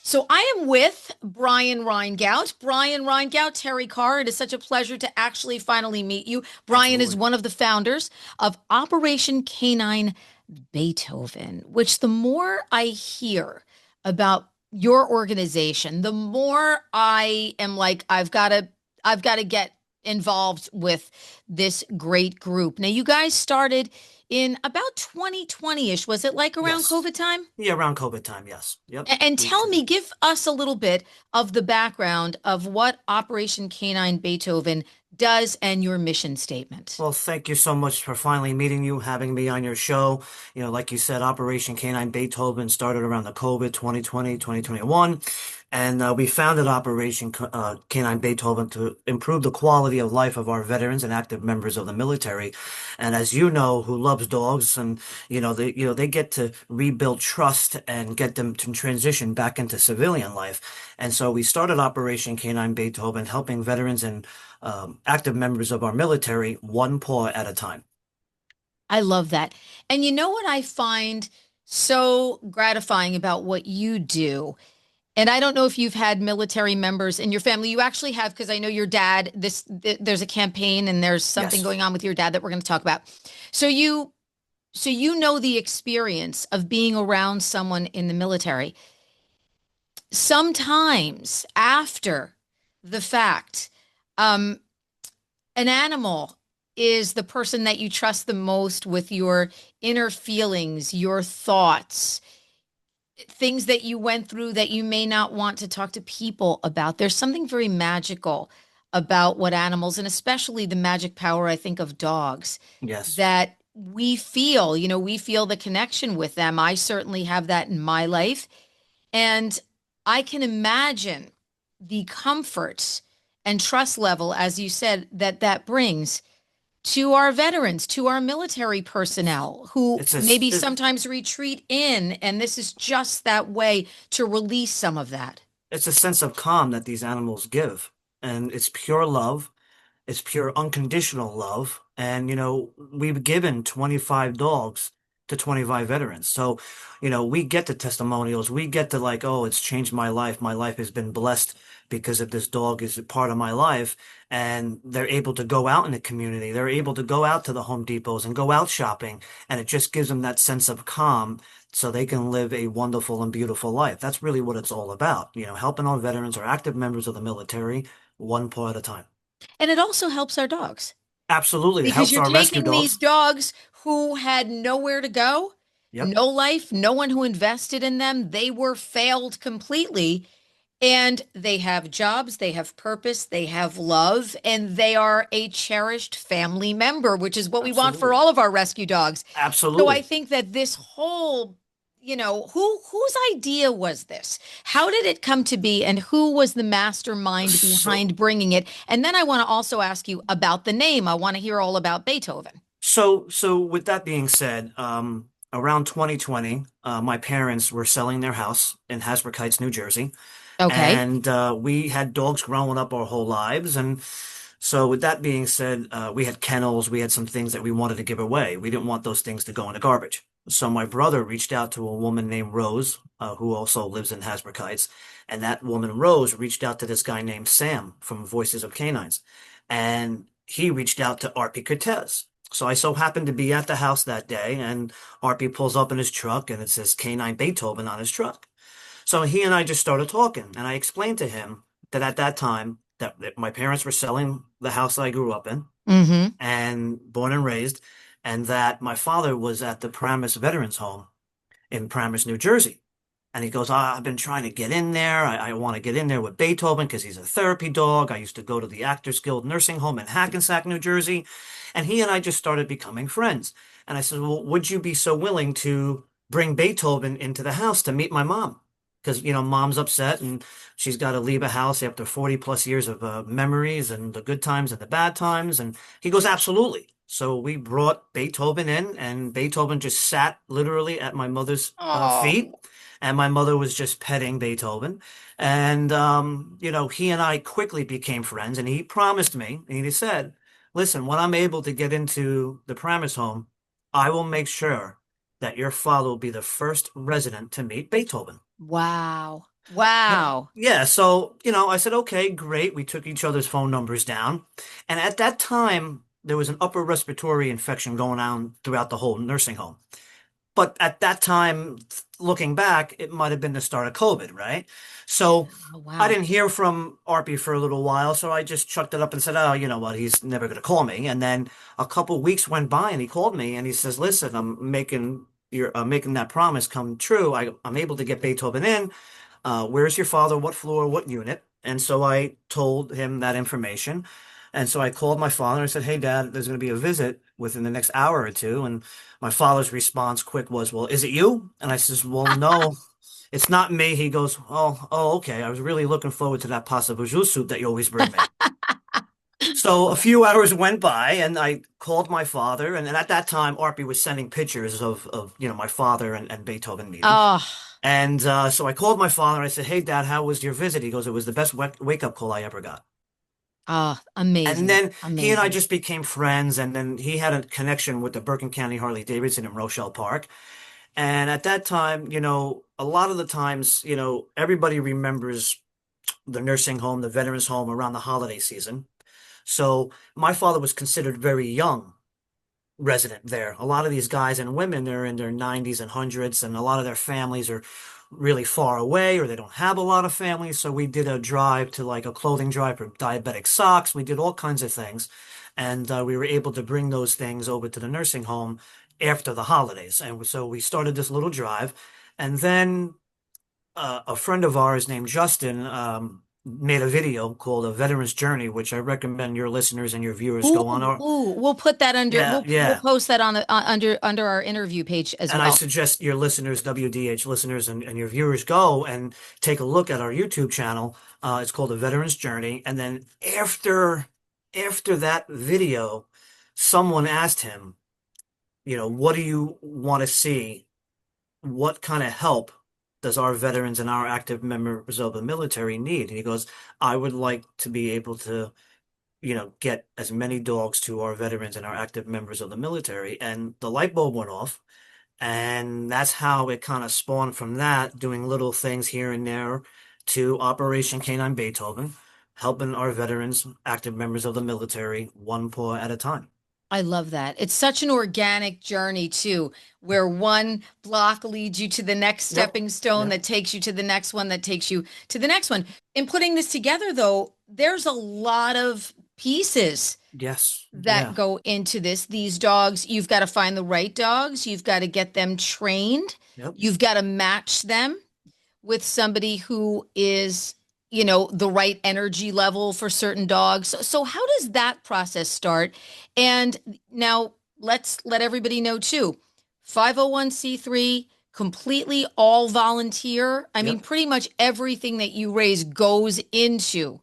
So I am with Brian Reyngoudt. Brian Reyngoudt, Terrie Carr. It is such a pleasure to actually finally meet you. Brian is Absolutely. one of the founders of Operation K9 Beethoven, which the more I hear about your organization, the more I am like, I've got to get involved with this great group. Now, you guys started in about 2020-ish. Was it like around Yes. COVID time? Yeah, around COVID time, yes. Yep. And We tell sure me, did. give us a little bit of the background of what Operation K9 Beethoven does and your mission statement. Well, thank you so much for finally meeting you, having me on your show. Like you said, Operation K9 Beethoven started around the COVID 2020, 2021. And we founded Operation K9 Beethoven to improve the quality of life of our veterans and active members of the military. And as you know, who loves dogs, and they get to rebuild trust and get them to transition back into civilian life. And so we started Operation K9 Beethoven, helping veterans and active members of our military one paw at a time. I love that. And you know what I find so gratifying about what you do? And I don't know if you've had military members in your family. You actually have, because I know your dad, there's a campaign and there's something Yes. going on with your dad that we're going to talk about. So you know the experience of being around someone in the military. Sometimes after the fact, um, an animal is the person that you trust the most with your inner feelings, your thoughts, things that you went through that you may not want to talk to people about. There's something very magical about what animals, and especially the magic power, I think, of dogs, Yes. that we feel the connection with them. I certainly have that in my life. And I can imagine the comfort and trust level, as you said, that that brings to our veterans, to our military personnel who It's a, maybe it, sometimes retreat in. And this is just that way to release some of that. it's a sense of calm that these animals give. And it's pure love. It's pure unconditional love. And, we've given 25 dogs to 25 veterans. So, we get the testimonials. We get the like, oh, it's changed my life. My life has been blessed because of this dog is a part of my life. And they're able to go out in the community. They're able to go out to the Home Depots and go out shopping. And it just gives them that sense of calm so they can live a wonderful and beautiful life. That's really what it's all about. Helping our veterans or active members of the military one paw at a time. And it also helps our dogs Absolutely. It because helps you're our rescue taking these dogs. dogs who had nowhere to go, Yep. no life, no one who invested in them. They were failed completely. And they have jobs, they have purpose, they have love, and they are a cherished family member, which is what we want for Absolutely. all of our rescue dogs. So I Absolutely. think that this whole, whose idea was this? How did it come to be, and who was the mastermind So, behind bringing it? And then I want to also ask you about the name. I want to hear all about Beethoven. so with that being said, around 2020, my parents were selling their house in Hasbrook Heights, New Jersey, Okay. and we had dogs growing up our whole lives. And so, with that being said, we had kennels, we had some things that we wanted to give away. We didn't want those things to go in the garbage. So, my brother reached out to a woman named Rose, who also lives in Hasbrook Heights. And that woman, Rose, reached out to this guy named Sam from Voices of Canines. And he reached out to Arpie Cortez. So I so happened to be at the house that day, and Arpie pulls up in his truck, and it says K9 Beethoven on his truck. So he and I just started talking, and I explained to him that at that time that my parents were selling the house that I grew up in Mm-hmm. and born and raised, and that my father was at the Paramus Veterans Home in Paramus, New Jersey. And he goes, I've been trying to get in there. I want to get in there with Beethoven because he's a therapy dog. I used to go to the Actors Guild Nursing Home in Hackensack, New Jersey. And he and I just started becoming friends. And I said, well, would you be so willing to bring Beethoven into the house to meet my mom? Because, mom's upset and she's got to leave a house after 40 plus years of memories and the good times and the bad times. And he goes, absolutely. So we brought Beethoven in, and Beethoven just sat literally at my mother's feet, Oh, and my mother was just petting Beethoven. And, he and I quickly became friends, and he promised me, and he said, listen, when I'm able to get into the Paramus home, I will make sure that your father will be the first resident to meet Beethoven. wow. Wow. Yeah, so, I said, okay, great. We took each other's phone numbers down. And at that time, there was an upper respiratory infection going on throughout the whole nursing home. But at that time, looking back, it might have been the start of COVID, right? So Oh, I wow. didn't hear from Arpy for a little while, so I just chucked it up and said, oh, you know what? He's never going to call me. And then a couple weeks went by and he called me and he says, listen, I'm making that promise come true. I'm able to get Beethoven in. Where's your father? What floor? What unit? And so I told him that information. And so I called my father and I said, hey, Dad, there's going to be a visit within the next hour or two. And my father's response quick was, well, is it you? And I says, well, no, it's not me. He goes, okay. I was really looking forward to that pasta bougie soup that you always bring me. So a few hours went by and I called my father. And at that time, Arpy was sending pictures of my father and Beethoven meeting. Oh, And so I called my father and I said, hey, Dad, how was your visit? He goes, it was the best wake-up call I ever got. oh, And amazing. then he and I Amazing. just became friends. And then he had a connection with the Bergen County Harley Davidson in Rochelle Park. And at that time, a lot of the times, everybody remembers the nursing home, the veterans home around the holiday season. So my father was considered very young resident there. A lot of these guys and women, they're in their 90s and hundreds, and a lot of their families are really far away or they don't have a lot of families. So we did a drive to like a clothing drive for diabetic socks. We did all kinds of things. And we were able to bring those things over to the nursing home after the holidays. And so we started this little drive. And then a friend of ours named Justin made a video called A Veteran's Journey, which I recommend your listeners and your viewers Ooh, go on. Or ooh, we'll put that under yeah, we'll yeah. post that on the under our interview page as And I well. suggest your listeners, WDH listeners, and your viewers go and take a look at our YouTube channel. It's called A Veteran's Journey. And then after that video, someone asked him, what do you want to see? What kind of help does our veterans and our active members of the military need? And he goes, I would like to be able to, get as many dogs to our veterans and our active members of the military. And the light bulb went off. And that's how it kind of spawned from that, doing little things here and there to Operation K9 Beethoven, helping our veterans, active members of the military, one paw at a time. I love that. It's such an organic journey too, where one block leads you to the next Yep. stepping stone Yep. that takes you to the next one that takes you to the next one. In putting this together, though, there's a lot of pieces Yes. that Yeah. go into this. These dogs, you've got to find the right dogs, you've got to get them trained, Yep. you've got to match them with somebody who is, the right energy level for certain dogs. So how does that process start? And now let's let everybody know too. 501(c)(3), completely all volunteer. I mean, Yep. pretty much everything that you raise goes into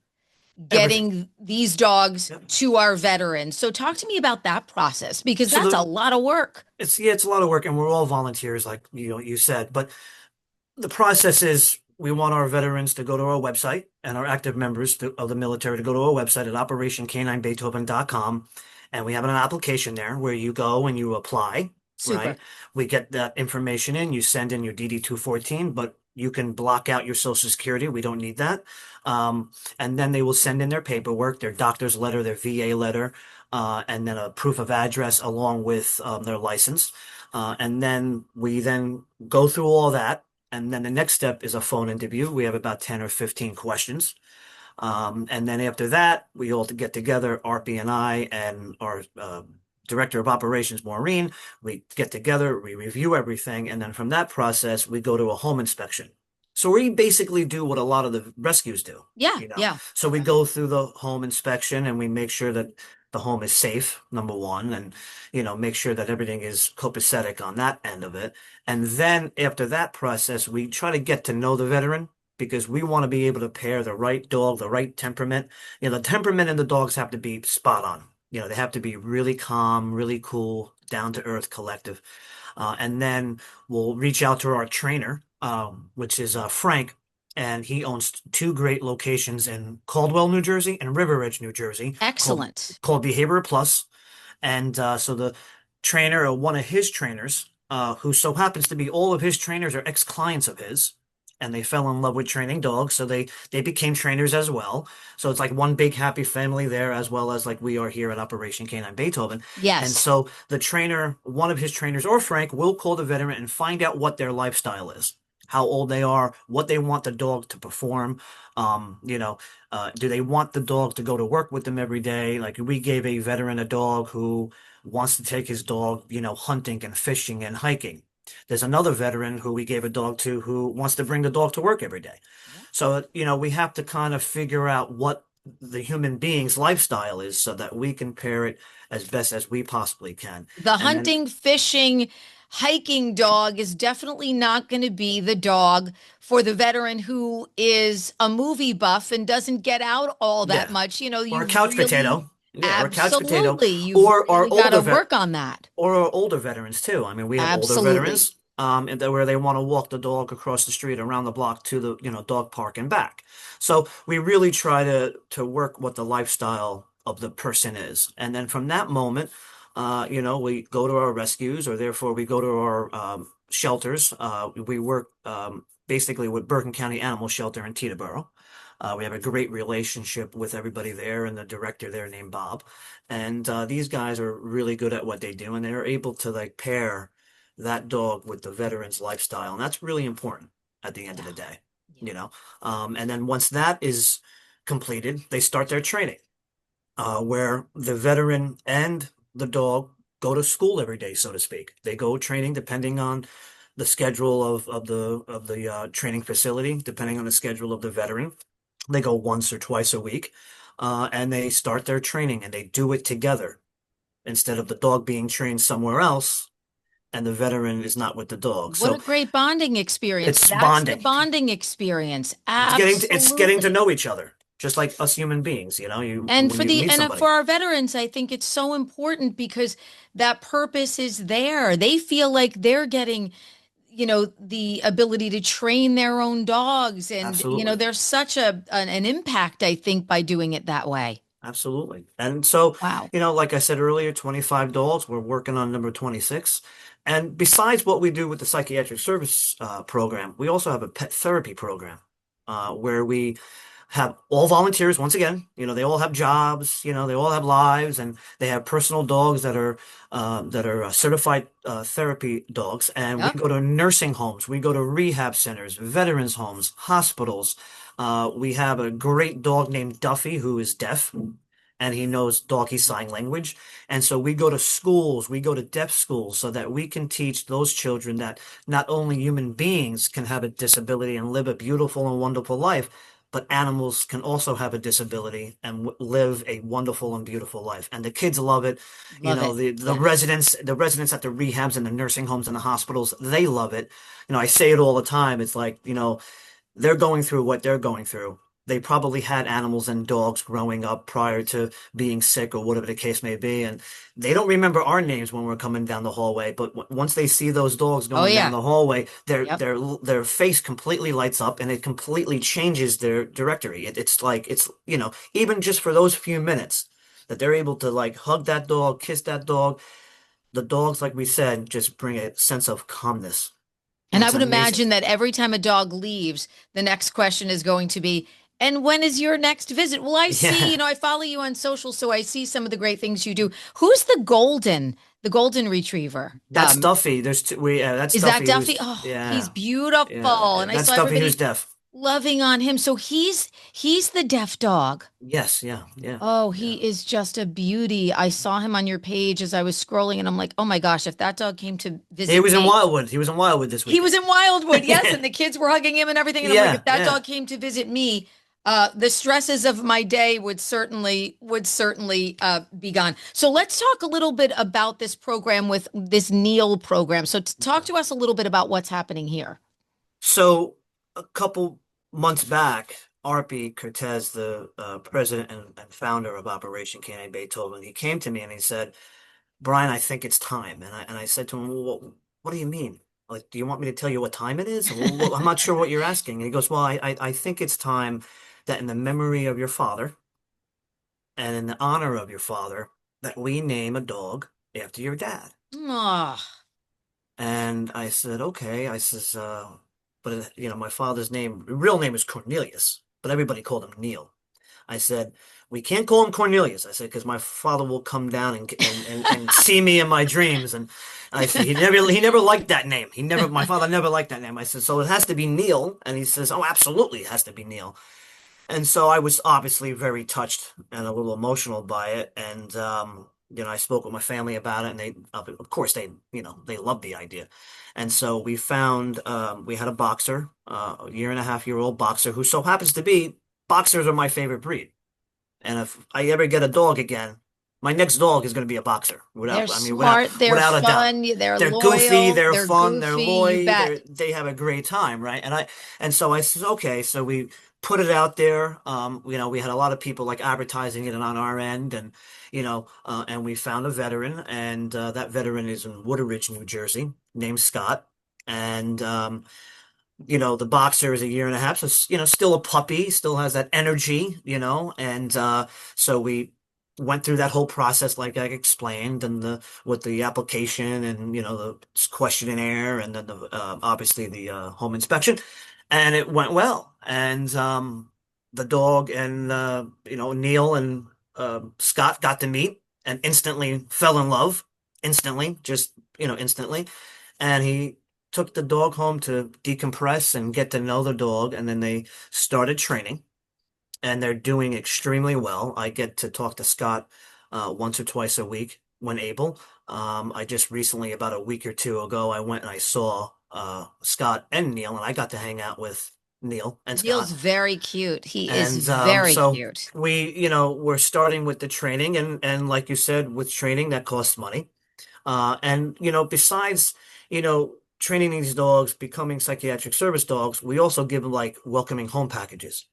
Everything. getting these dogs Yep. to our veterans. So talk to me about that process because So that's a lot of work. it's a lot of work and we're all volunteers, like you said, but the process is we want our veterans to go to our website and our active members of the military to go to our website at operationk9beethoven.com. And we have an application there where you go and you apply, right? Super. We get that information in, you send in your DD 214, but you can block out your Social Security. We don't need that. And then they will send in their paperwork, their doctor's letter, their VA letter, and then a proof of address along with their license. And then we then go through all that. And then the next step is a phone interview. We have about 10 or 15 questions. And then after that, we all get together, Arpy and I and our director of operations, Maureen. We get together, we review everything, and then from that process, we go to a home inspection. So we basically do what a lot of the rescues do, Yeah, you know. yeah. So we go through the home inspection and we make sure that the home is safe, number one, and make sure that everything is copacetic on that end of it. And then after that process, we try to get to know the veteran because we want to be able to pair the right dog, the right temperament. The temperament in the dogs have to be spot on. They have to be really calm, really cool, down to earth, collective. And then we'll reach out to our trainer, which is Frank, and he owns two great locations in Caldwell, New Jersey, and River Edge, New Jersey, called Excellent. Behavior Plus. And so the trainer, or one of his trainers, who so happens to be all of his trainers are ex-clients of his. and they fell in love with training dogs, so they became trainers as well. So it's like one big happy family there, as well as like we are here at Operation K9 Beethoven. And Yes. so the trainer, one of his trainers, or Frank, will call the veteran and find out what their lifestyle is, how old they are, what they want the dog to perform. You know, do they want the dog to go to work with them every day? Like we gave a veteran a dog who wants to take his dog, hunting and fishing and hiking. There's another veteran who we gave a dog to who wants to bring the dog to work every day. Yeah. So, we have to kind of figure out what the human being's lifestyle is so that we can pair it as best as we possibly can. The And then, hunting, fishing, hiking dog is definitely not going to be the dog for the veteran who is a movie buff and doesn't get out all that yeah, much. or a You've couch really, potato. Yeah, or a couch potato, absolutely, you've or our really got older to vet, work on that. or our older veterans too. I mean, we have older Absolutely. veterans, where they want to walk the dog across the street, around the block to the, dog park and back. So we really try to work what the lifestyle of the person is, and then from that moment, we go to our rescues, or therefore we go to our shelters. We work basically with Bergen County Animal Shelter in Teterboro. We have a great relationship with everybody there and the director there named Bob. And these guys are really good at what they do, and they're able to like pair that dog with the veteran's lifestyle. And that's really important at the end of Yeah. the day, Yeah. you know. And then once that is completed, they start their training, where the veteran and the dog go to school every day, so to speak. They go training depending on the schedule of the training facility, depending on the schedule of the veteran. They go once or twice a week, and they start their training and they do it together instead of the dog being trained somewhere else and the veteran is not with the dog. What a So great bonding experience. it's That's the bonding. bonding experience. It's getting to Absolutely. know each other, just like us human beings. You And when for you the meet and somebody. for our veterans, I think it's so important because that purpose is there. They feel like they're getting, the ability to train their own dogs, and Absolutely. there's such an impact, I think, by doing it that way. Absolutely. And so, Wow. like I said earlier, 25 dogs. We're working on number 26. And besides what we do with the psychiatric service program, we also have a pet therapy program, where we have all volunteers. Once again, they all have jobs, they all have lives, and they have personal dogs that are certified therapy dogs. And we Yep. go to nursing homes, we go to rehab centers, veterans homes, hospitals. We have a great dog named Duffy who is deaf and he knows doggy sign language. And so we go to schools, we go to deaf schools so that we can teach those children that not only human beings can have a disability and live a beautiful and wonderful life, but animals can also have a disability and live a wonderful and beautiful life. And the kids love it. Love it. The Yes. residents at the rehabs and the nursing homes and the hospitals, they love it. I say it all the time. It's like, they're going through what they're going through. They probably had animals and dogs growing up prior to being sick or whatever the case may be, and they don't remember our names when we're coming down the hallway. But once they see those dogs Oh going down yeah. the hallway, their Yep. their their face completely lights up, and it completely changes their directory. It's like even just for those few minutes that they're able to like hug that dog, kiss that dog. The dogs, like we said, just bring a sense of calmness, and And I it's would amazing. imagine that every time a dog leaves, the next question is going to be, and when is your next visit? Well, I see, Yeah. I follow you on social, so I see some of the great things you do. Who's the golden retriever? That's Duffy. That's Is that Duffy Duffy? who's Oh, he's yeah, beautiful. yeah. And I That's saw Duffy who's everybody deaf. loving on him. So he's the deaf dog. Yes, yeah, yeah, Oh, yeah. he is just a beauty. I saw him on your page as I was scrolling, and I'm like, oh my gosh, if that dog came to He visit was in me. Wildwood. He was in Wildwood this He was weekend. in Wildwood, yes, and the kids were hugging him and everything. And I'm like, Yeah, if that yeah. dog came to visit me, the stresses of my day would certainly be gone. So let's talk a little bit about this program with this Neil program. So talk to us a little bit about what's happening here. So a couple months back, Arpi Cortez, the president and founder of Operation K9 Beethoven, he came to me and he said, "Brian, I think it's time." And I said to him, "Well, what do you mean? Like, do you want me to tell you what time it is? Well, I'm not sure what you're asking." And he goes, "Well, I think it's time that in the memory of your father and in the honor of your father, that we name a dog after your dad." Oh, And I said, "Okay." I says, but my father's real name is Cornelius, but everybody called him Neil. I said, we can't call him Cornelius. I said, because my father will come down and see me in my dreams. And I said, he never liked that name. My father never liked that name. I said, so it has to be Neil. And he says, oh, absolutely, it has to be Neil. And so I was obviously very touched and a little emotional by it. And, I spoke with my family about it, and of course, they loved the idea. And so we had a boxer, a year and a half year old boxer who so happens to be, boxers are my favorite breed. And if I ever get a dog again, my next dog is going to be a boxer. They're I mean, without, smart, they're without a doubt. fun, they're They're goofy, loyal, they're they're fun, they're goofy, you loy, bet. they have a great time, right? And so I said, okay, so we put it out there. We had a lot of people like advertising it on our end, and we found a veteran, and that veteran is in Woodridge, New Jersey, named Scott. And the boxer is a year and a half, so still a puppy, still has that energy, and so we went through that whole process like I explained, and the with the application and the questionnaire, and then obviously the home inspection, and it went well. And the dog and Neil and Scott got to meet and instantly fell in love, instantly, just instantly, and he took the dog home to decompress and get to know the dog, and then they started training, and they're doing extremely well. I get to talk to Scott once or twice a week when able. I just recently, about a week or two ago, I went and I saw Scott and Neil, and I got to hang out with Neil and Neil's Scott. very cute. He is And very so cute. we're starting with the training, and like you said, with training that costs money. And besides, training these dogs, becoming psychiatric service dogs, we also give them like welcoming home packages.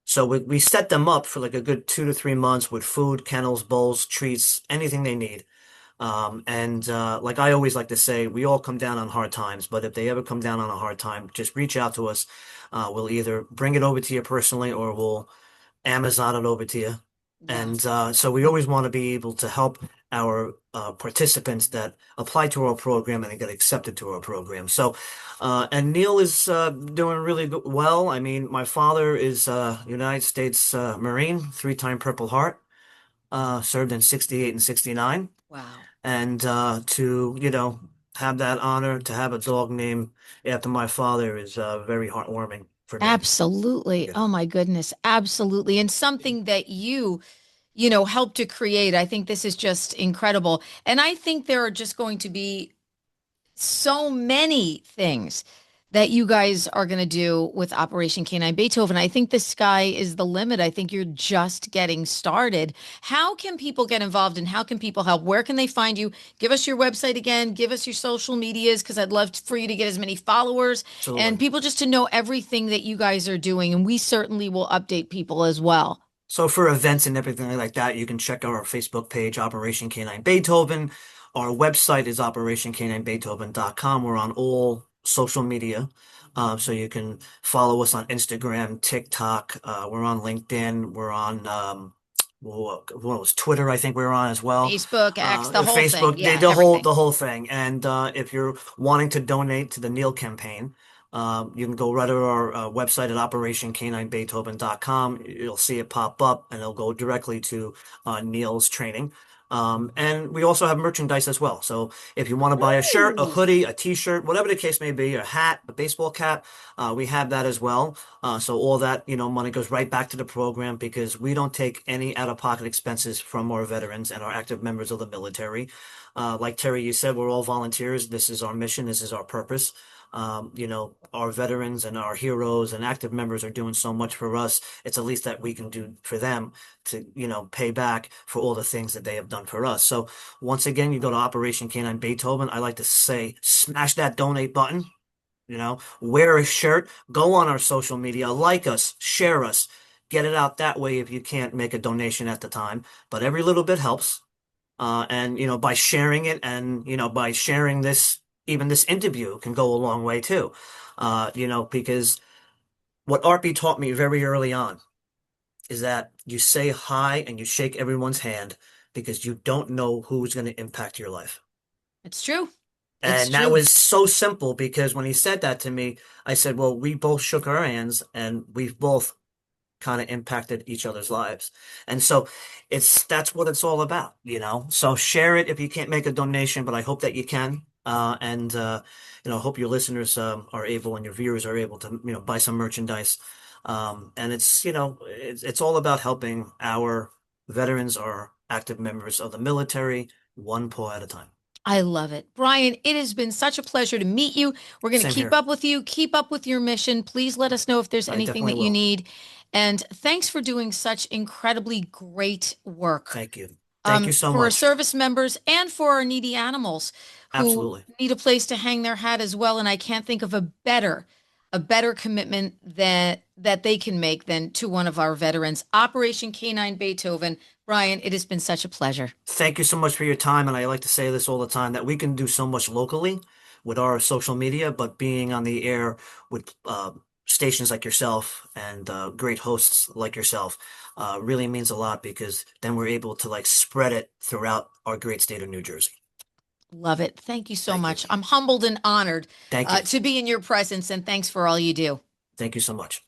So we set them up for like a good 2 to 3 months with food, kennels, bowls, treats, anything they need. And like I always like to say, we all come down on hard times, but if they ever come down on a hard time, just reach out to us. We'll either bring it over to you personally, or we'll Amazon it over to you. Yeah. And so we always want to be able to help our participants that apply to our program and get accepted to our program. So, and Neil is doing really well. I mean, my father is United States Marine, three-time Purple Heart, served in 68 and 69. Wow. And have that honor to have a dog named after my father is very heartwarming for me. Absolutely. You Oh know. my goodness. Absolutely. And something that helped to create. I think this is just incredible. And I think there are just going to be so many things that you guys are going to do with Operation K9 Beethoven. I think the sky is the limit. I think you're just getting started. How can people get involved, and how can people help? Where can they find you? Give us your website again. Give us your social medias, because I'd love for you to get as many followers and Absolutely. people just to know everything that you guys are doing. And we certainly will update people as well. So for events and everything like that, you can check out our Facebook page, Operation K9 Beethoven. Our website is operationk9beethoven.com. We're on all social media. So you can follow us on Instagram, TikTok. We're on LinkedIn. We're on what was Twitter, I think we were on as well. Facebook, X, the whole thing. Facebook, Yeah, the whole everything. the whole thing. And if you're wanting to donate to the Neil campaign, you can go right to our website at operationk9beethoven.com. You'll see it pop up, and it'll go directly to Neil's training. And we also have merchandise as well. So if you want to buy a shirt, a Ooh. hoodie, a t-shirt, whatever the case may be, a hat, a baseball cap, we have that as well. So all that, money goes right back to the program, because we don't take any out-of-pocket expenses from our veterans and our active members of the military. Like Terry, you said, we're all volunteers. This is our mission. This is our purpose. Our veterans and our heroes and active members are doing so much for us. It's the least that we can do for them to, pay back for all the things that they have done for us. So once again, you go to Operation K9 Beethoven. I like to say, smash that donate button, wear a shirt, go on our social media, like us, share us, get it out that way if you can't make a donation at the time. But every little bit helps. And by sharing it, and by sharing this, even this interview can go a long way too. Because what Arpy taught me very early on is that you say hi and you shake everyone's hand, because you don't know who's going to impact your life. It's true. It's And that true. was so simple because when he said that to me, I said, well, we both shook our hands and we've both kind of impacted each other's lives. And so that's what it's all about, you know? So share it if you can't make a donation, but I hope that you can. Hope your listeners are able and your viewers are able to, buy some merchandise. And it's all about helping our veterans or active members of the military, one paw at a time. I love it. Brian, it has been such a pleasure to meet you. We're going to Same keep here. up with you, keep up with your mission. Please let us know if there's I anything definitely that you will. need. And thanks for doing such incredibly great work Thank you. Thank you so for our much. service members and for our needy animals who Absolutely. need a place to hang their hat as well. And I can't think of a better commitment that they can make than to one of our veterans. Operation K9 Beethoven. Brian, it has been such a pleasure. Thank you so much for your time. And I like to say this all the time that we can do so much locally with our social media, but being on the air with stations like yourself and great hosts like yourself really means a lot because then we're able to like spread it throughout our great state of New Jersey. Love it. Thank you so Thank you. much. I'm humbled and honored Thank you. to be in your presence, and thanks for all you do. Thank you so much.